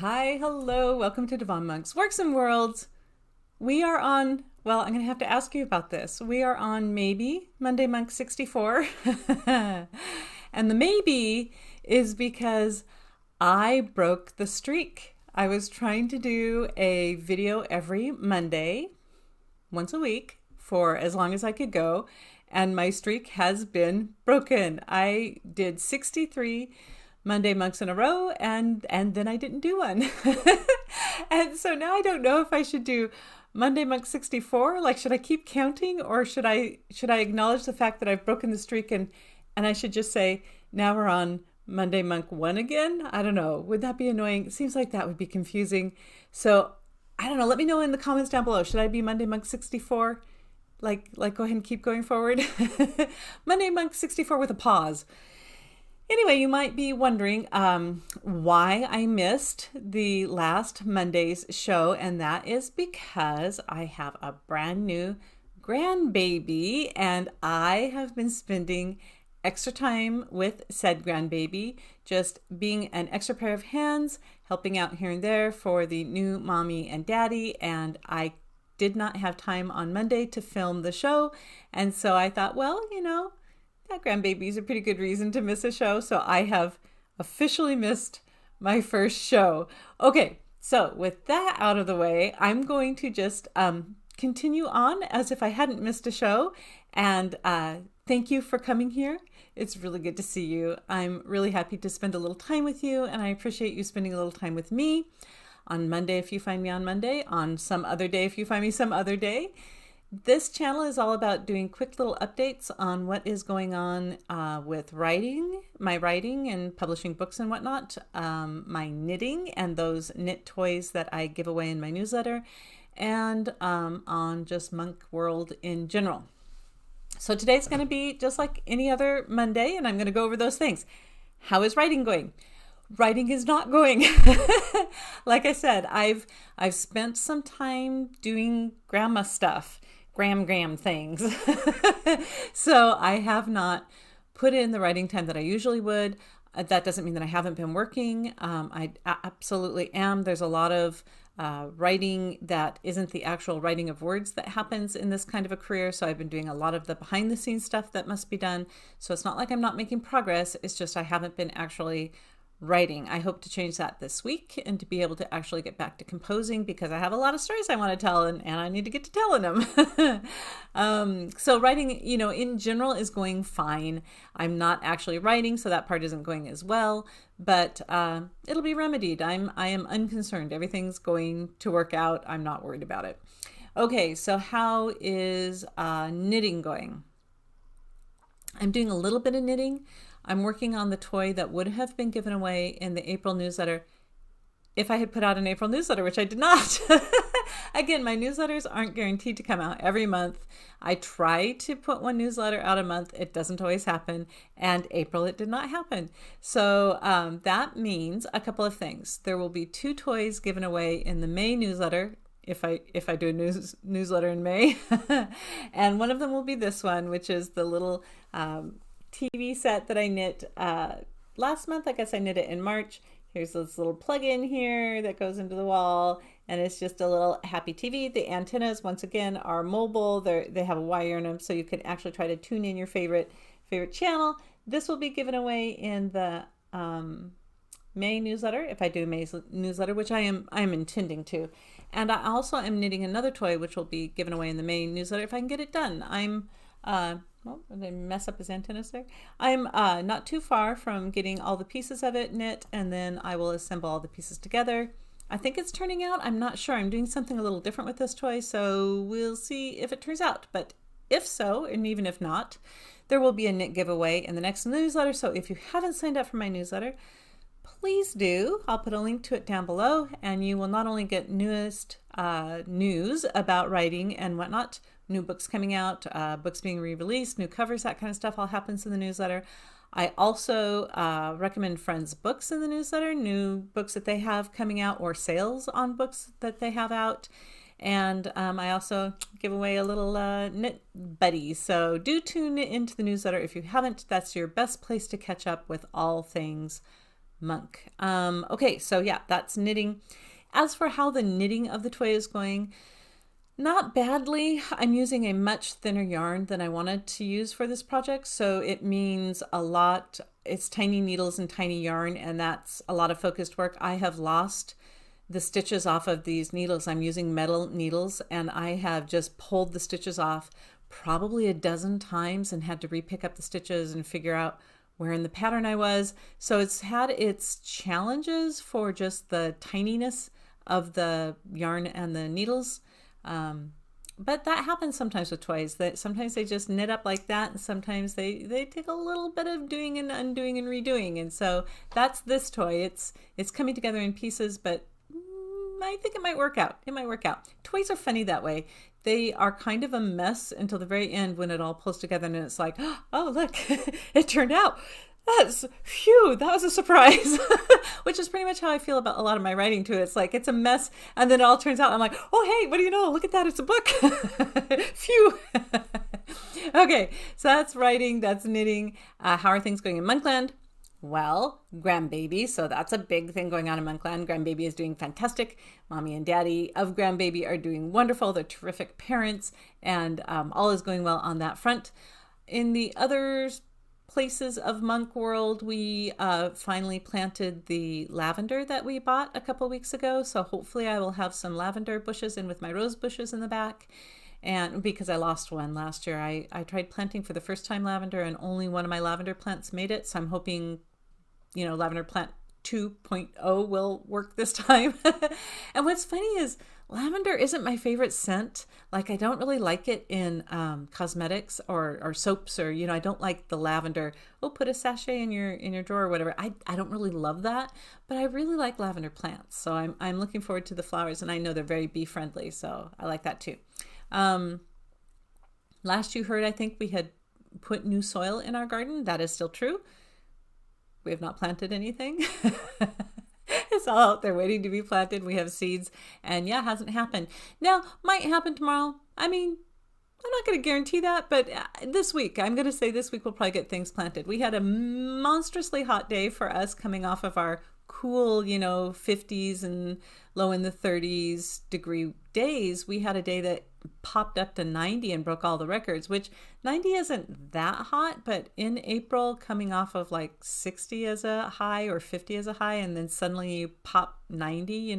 Hi, hello, welcome to Devon Monk's Works and Worlds. We are on, well, I'm going to have to ask you about this. We are on maybe Monday Monk 64. And the maybe is because I broke the streak. I was trying to do a video every Monday, once a week, for as long as I could go, and my streak has been broken. I did 63 Monday monks in a row, and then I didn't do one. And so now I don't know if I should do Monday monk 64. Like, should I keep counting, or should I acknowledge the fact that I've broken the streak, and I should just say now we're on Monday monk 1 again? I don't know. Would that be annoying? It seems like that would be confusing. So I don't know. Let me know in the comments down below. Should I be Monday monk 64? Like go ahead and keep going forward. Monday monk 64 with a pause. Anyway, you might be wondering why I missed the last Monday's show, and that is because I have a brand new grandbaby, and I have been spending extra time with said grandbaby, just being an extra pair of hands, helping out here and there for the new mommy and daddy, and I did not have time on Monday to film the show, and so I thought, well, that grandbaby is a pretty good reason to miss a show, so I have officially missed my first show. Okay, so with that out of the way, I'm going to just continue on as if I hadn't missed a show, and thank you for coming here. It's really good to see you. I'm really happy to spend a little time with you, and I appreciate you spending a little time with me on Monday if you find me on Monday, on some other day if you find me some other day. This channel is all about doing quick little updates on what is going on with writing, my writing and publishing books and whatnot, my knitting and those knit toys that I give away in my newsletter, and on just Monkworld in general. So today's going to be just like any other Monday, and I'm going to go over those things. How is writing going? Writing is not going. Like I said, I've spent some time doing grandma stuff. Gram things. So I have not put in the writing time that I usually would. That doesn't mean that I haven't been working. I absolutely am. There's a lot of writing that isn't the actual writing of words that happens in this kind of a career. So I've been doing a lot of the behind the scenes stuff that must be done. So it's not like I'm not making progress. It's just I haven't been actually writing. I hope to change that this week and to be able to actually get back to composing, because I have a lot of stories I want to tell, and I need to get to telling them. So writing, in general is going fine. I'm not actually writing, so that part isn't going as well, but it'll be remedied. I am unconcerned. Everything's going to work out. I'm not worried about it. Okay, so how is knitting going? I'm doing a little bit of knitting. I'm working on the toy that would have been given away in the April newsletter if I had put out an April newsletter, which I did not. Again, my newsletters aren't guaranteed to come out every month. I try to put one newsletter out a month. It doesn't always happen. And April, it did not happen. So that means a couple of things. There will be 2 toys given away in the May newsletter, if I do a newsletter in May. And one of them will be this one, which is the little TV set that I knit last month. I guess I knit it in March. Here's this little plug-in here that goes into the wall, and it's just a little happy TV. The antennas, once again, are mobile. They have a wire in them, so you can actually try to tune in your favorite channel. This will be given away in the May newsletter, if I do May's newsletter, which I am intending to. And I also am knitting another toy, which will be given away in the May newsletter if I can get it done. I'm well, did I mess up his antennas there? I'm not too far from getting all the pieces of it knit, and then I will assemble all the pieces together. I think it's turning out. I'm not sure. I'm doing something a little different with this toy, so we'll see if it turns out. But if so, and even if not, there will be a knit giveaway in the next newsletter. So if you haven't signed up for my newsletter, please do. I'll put a link to it down below, and you will not only get newest news about writing and whatnot, new books coming out, books being re-released, new covers, that kind of stuff all happens in the newsletter. I also recommend friends' books in the newsletter, new books that they have coming out, or sales on books that they have out. And I also give away a little knit buddy. So do tune into the newsletter if you haven't. That's your best place to catch up with all things monk. Okay, so yeah, that's knitting. As for how the knitting of the toy is going, not badly. I'm using a much thinner yarn than I wanted to use for this project, so it means a lot. It's tiny needles and tiny yarn, and that's a lot of focused work. I have lost the stitches off of these needles. I'm using metal needles, and I have just pulled the stitches off probably a dozen times and had to re-pick up the stitches and figure out where in the pattern I was. So it's had its challenges for just the tininess of the yarn and the needles. But that happens sometimes with toys, that sometimes they just knit up like that, and sometimes they take a little bit of doing and undoing and redoing. And so that's this toy. It's coming together in pieces, but I think it might work out. It might work out. Toys are funny that way. They are kind of a mess until the very end when it all pulls together and it's like, oh, look, it turned out. Phew, that was a surprise. Which is pretty much how I feel about a lot of my writing too. It's like, it's a mess, and then it all turns out, I'm like, oh, hey, what do you know? Look at that, it's a book. Phew. Okay, so that's writing, that's knitting. How are things going in Monkland? Well, grandbaby, so that's a big thing going on in Monkland. Grandbaby is doing fantastic. Mommy and daddy of grandbaby are doing wonderful. They're terrific parents, and all is going well on that front. In the other places of Monkworld, we finally planted the lavender that we bought a couple weeks ago. So hopefully I will have some lavender bushes in with my rose bushes in the back. And because I lost one last year, I tried planting for the first time lavender, and only one of my lavender plants made it. So I'm hoping, lavender plant 2.0 will work this time. And what's funny is lavender isn't my favorite scent. Like, I don't really like it in cosmetics or soaps, or, I don't like the lavender. Oh, put a sachet in your drawer or whatever. I don't really love that, but I really like lavender plants. So I'm looking forward to the flowers, and I know they're very bee friendly. So I like that too. Last you heard, I think we had put new soil in our garden. That is still true. We have not planted anything. It's all out there waiting to be planted. We have seeds, and yeah, it hasn't happened. Now, might happen tomorrow. I mean, I'm not going to guarantee that, but this week, I'm going to say this week we'll probably get things planted. We had a monstrously hot day for us coming off of our cool, 50s and low in the 30s degree days. We had a day that popped up to 90 and broke all the records, which 90 isn't that hot, but in April, coming off of like 60 as a high or 50 as a high, and then suddenly you pop 90,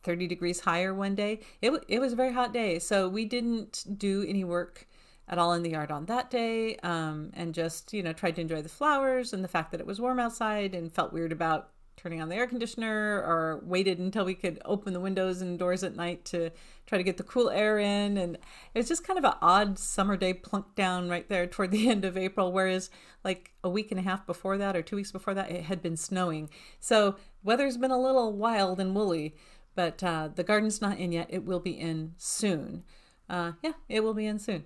30 degrees higher one day. It was a very hot day. So we didn't do any work at all in the yard on that day, and just, tried to enjoy the flowers and the fact that it was warm outside, and felt weird about turning on the air conditioner, or waited until we could open the windows and doors at night to try to get the cool air in. And it was just kind of an odd summer day plunked down right there toward the end of April, whereas like a week and a half before that, or 2 weeks before that, it had been snowing. So weather's been a little wild and woolly, but the garden's not in yet. It will be in soon. Yeah, it will be in soon.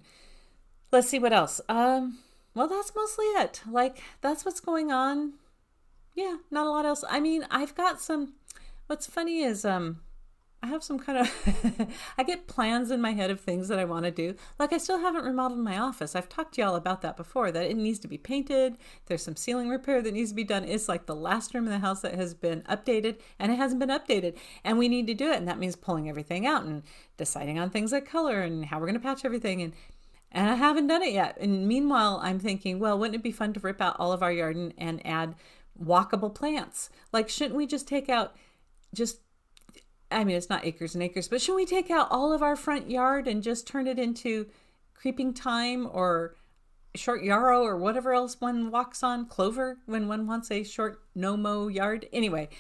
Let's see what else. Well, that's mostly it. Like, that's what's going on. Yeah, not a lot else. I mean, I've got some, what's funny is I have some kind of, I get plans in my head of things that I want to do. Like, I still haven't remodeled my office. I've talked to y'all about that before, that it needs to be painted. There's some ceiling repair that needs to be done. It's like the last room in the house that has been updated, and it hasn't been updated. And we need to do it. And that means pulling everything out and deciding on things like color and how we're going to patch everything. And I haven't done it yet. And meanwhile, I'm thinking, well, wouldn't it be fun to rip out all of our yard and add walkable plants? Like, shouldn't we just take out it's not acres and acres, but shouldn't we take out all of our front yard and just turn it into creeping thyme or short yarrow or whatever else one walks on, clover, when one wants a short no-mow yard? Anyway,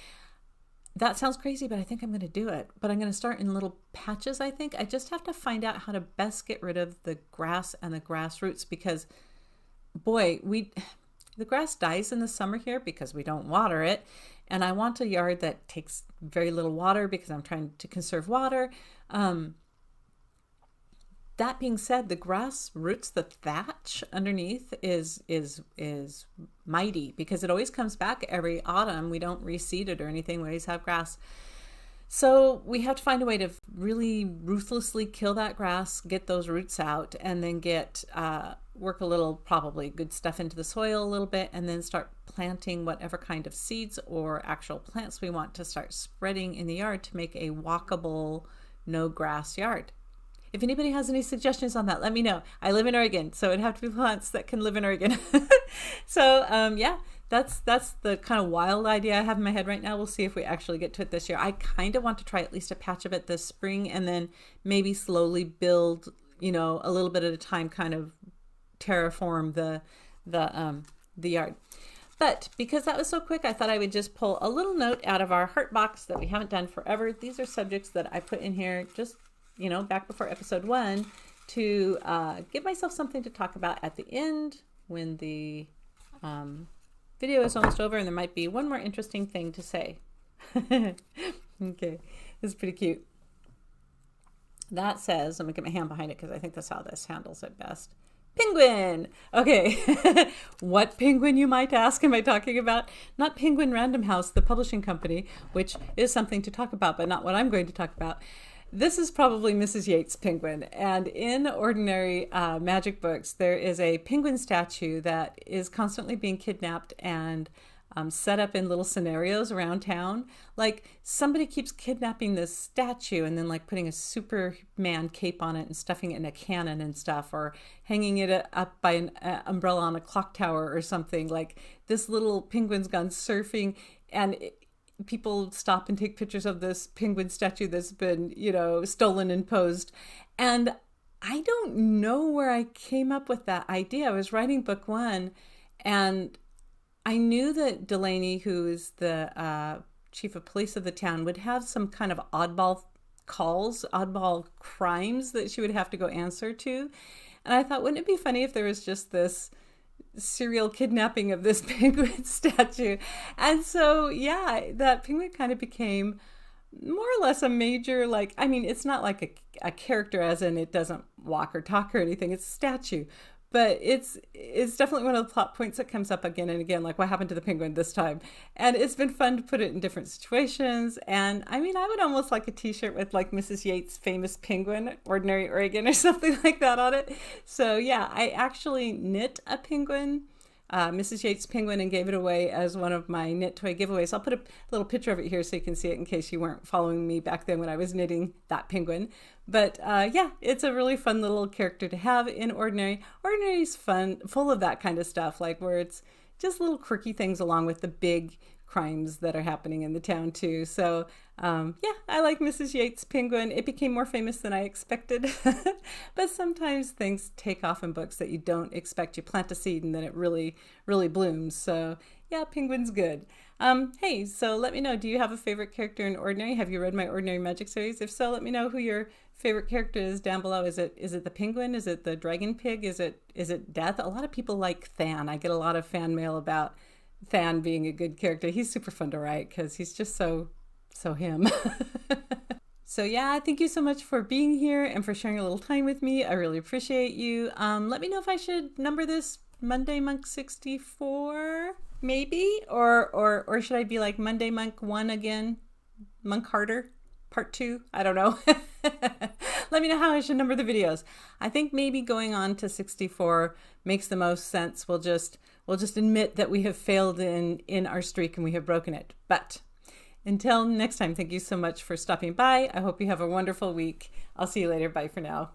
that sounds crazy, but I think I'm going to do it. But I'm going to start in little patches, I think. I just have to find out how to best get rid of the grass and the grass roots, because, boy, the grass dies in the summer here because we don't water it. And I want a yard that takes very little water because I'm trying to conserve water. That being said, the grass roots the thatch underneath is mighty, because it always comes back every autumn. We don't reseed it or anything. We always have grass. So we have to find a way to really ruthlessly kill that grass, get those roots out, and then work a little probably good stuff into the soil a little bit, and then start planting whatever kind of seeds or actual plants we want to start spreading in the yard to make a walkable, no grass yard. If anybody has any suggestions on that, let me know. I live in Oregon, so it'd have to be plants that can live in Oregon. So yeah, that's the kind of wild idea I have in my head right now. We'll see if we actually get to it this year. I kind of want to try at least a patch of it this spring, and then maybe slowly build, a little bit at a time, kind of terraform the yard. But because that was so quick, I thought I would just pull a little note out of our heart box that we haven't done forever. These are subjects that I put in here just back before episode 1 to give myself something to talk about at the end when the video is almost over, and there might be one more interesting thing to say. Okay, this is pretty cute. That says, I'm gonna get my hand behind it because I think that's how this handles it best. Penguin! Okay, what penguin, you might ask, am I talking about? Not Penguin Random House, the publishing company, which is something to talk about, but not what I'm going to talk about. This is probably Mrs. Yates' penguin, and in ordinary magic books, there is a penguin statue that is constantly being kidnapped and set up in little scenarios around town. Like, somebody keeps kidnapping this statue and then like putting a Superman cape on it and stuffing it in a cannon and stuff, or hanging it up by an umbrella on a clock tower or something. Like, this little penguin's gone surfing, and people stop and take pictures of this penguin statue that's been, stolen and posed. And I don't know where I came up with that idea. I was writing book 1, and I knew that Delaney, who is the chief of police of the town, would have some kind of oddball calls, oddball crimes that she would have to go answer to. And I thought, wouldn't it be funny if there was just this serial kidnapping of this penguin statue? And so yeah, that penguin kind of became more or less a major, it's not like a character as in it doesn't walk or talk or anything, it's a statue, but it's definitely one of the plot points that comes up again and again, like what happened to the penguin this time. And it's been fun to put it in different situations. And I would almost like a t-shirt with like Mrs. Yates' famous penguin, Ordinary Oregon, or something like that on it. So yeah, I actually knit a penguin, Mrs. Yates' penguin, and gave it away as one of my knit toy giveaways. I'll put a little picture of it here so you can see it in case you weren't following me back then when I was knitting that penguin. But yeah, it's a really fun little character to have in Ordinary. Ordinary's fun, full of that kind of stuff, like where it's just little quirky things along with the big crimes that are happening in the town too. So yeah, I like Mrs. Yates' penguin. It became more famous than I expected. But sometimes things take off in books that you don't expect. You plant a seed and then it really, really blooms. So yeah, penguin's good. Hey, so let me know, do you have a favorite character in Ordinary? Have you read my Ordinary Magic series? If so, let me know who your favorite character is down below. Is it the penguin? Is it the dragon pig? Is it Death? A lot of people like Than. I get a lot of fan mail about Than being a good character. He's super fun to write because he's just so him. So yeah, thank you so much for being here and for sharing a little time with me. I really appreciate you. Let me know if I should number this Monday Monk 64 maybe, or should I be like Monday Monk 1 again, Monk Harder part 2? I don't know. Let me know how I should number the videos. I think maybe going on to 64 makes the most sense. We'll just admit that we have failed in our streak and we have broken it. But until next time, thank you so much for stopping by. I hope you have a wonderful week. I'll see you later. Bye for now.